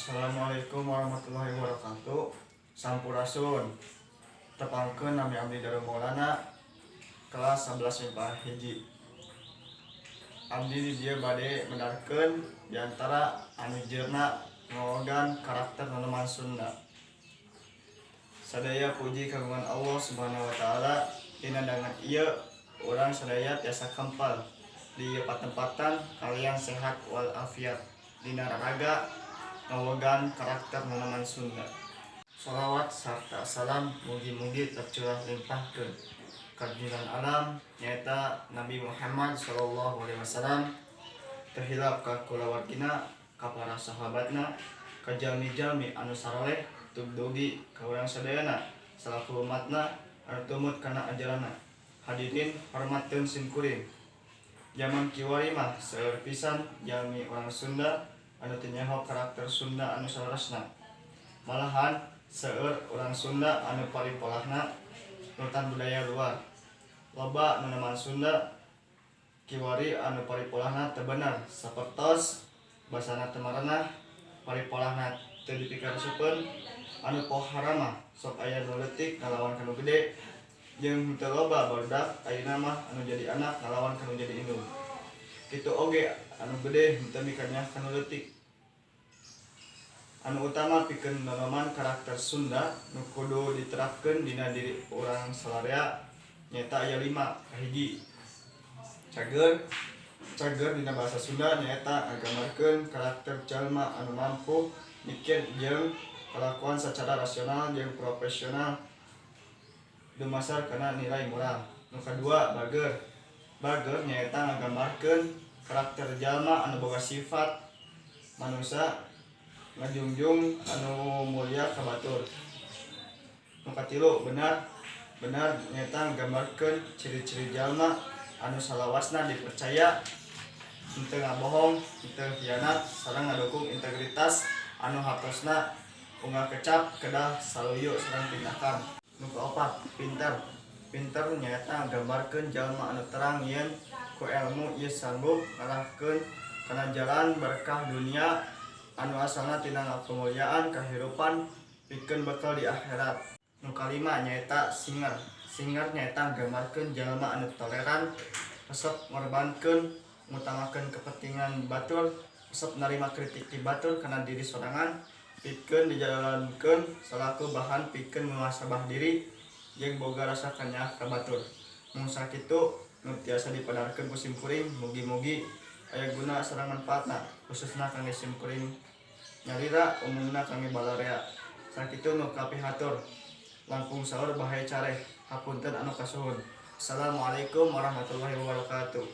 Assalamualaikum warahmatullahi wabarakatuh. Sampurasun. Tepangkeun nami abdi Darul Maulana kelas 11 MIPA hiji. Abdi di dieu bade mendarkeun diantara anu jeurna ngaogan karakter tanaman Sunda. Sadaya puji kagungan Allah Subhanahu wa taala dina dangan ieu urang sadaya tiasa kempal di patempatan kalian sehat wal afiat dina raga ngawogan karakter tanaman Sunda. Sholawat sarta salam mugi-mugi tercurah limpahkeun ka junjungan alam nyaeta Nabi Muhammad sallallahu alaihi wasallam, terhilap ka kulawargina, ka para sahabatna, ka jalmi-jalmi anu sareleh tug dugi ka urang sadayana salaku umatna anu tumut kana ajaranna. Hadirin hormatkeun simkuring. Zaman kiwari mah seueur pisan jalmi orang Sunda anu teu nyaho karakter Sunda anu salerasna. Malahan seueur urang Sunda anu paripolahna nurutan budaya luar. Loba tanaman Sunda kiwari anu paripolahna teu bener, sapertos basana teu marenah, paripolahna teu dipikareseupeun, anu pohara mah sok aya nu leutik ngalawan kanu gede, jeung teu loba barudak ayeuna mah anu jadi anak ngalawan kanu jadi indung. Kitu oge anu gede henteu mikanya kanu leutik. Anu utama pikeun tanaman karakter Sunda nu kudu diterapkeun dina diri urang salarea nyaeta aya 5. Kahiji, cager dina basa Sunda nyaeta nggambarkeun karakter jalma anu mampu mikir jeung kalakuan sacara rasional jeung profesional dumasar kana nilai moral. Nu kadua, bager nyaeta nggambarkeun karakter jalma anu boga sifat manusia ngajungjung anu mulia ka batur. Nu katilu, benar nyaeta nggambarkeun ciri-ciri jalma anu salawasna dipercaya, henteu ngabohong, henteu khianat, sareng ngadukung integritas anu hartosna unggal kecap kedah saluyu sareng tindakan. Nu kaopat, pinter nyaeta nggambarkeun jalma anu terang yen ku elmu ieu sanggup ngarahkeun kana jalan berkah dunia anu asalna tina kamulyaan kahirupan pikeun bekal di akhirat. Nu kalima nyaeta singer nyaeta nggambarkeun jalma anu toleran, resep ngorbankeun ngutamakeun kepentingan batur, resep narima kritik ti batur kana diri sorangan, pikeun dijalankeun salaku bahan pikeun muhasabah diri jeung boga rasa kanyah ka batur. Mung sakitu nu tiasa dipadarkeun ku simkuring, mugi-mugi aya guna sareng manfaatna khususna kangge simkuring nyalira, umumna kangge balarea. Sakitu nu kapihatur. Langkung saur bahay careh. Hapunten anu kasuhun. Assalamualaikum warahmatullahi wabarakatuh.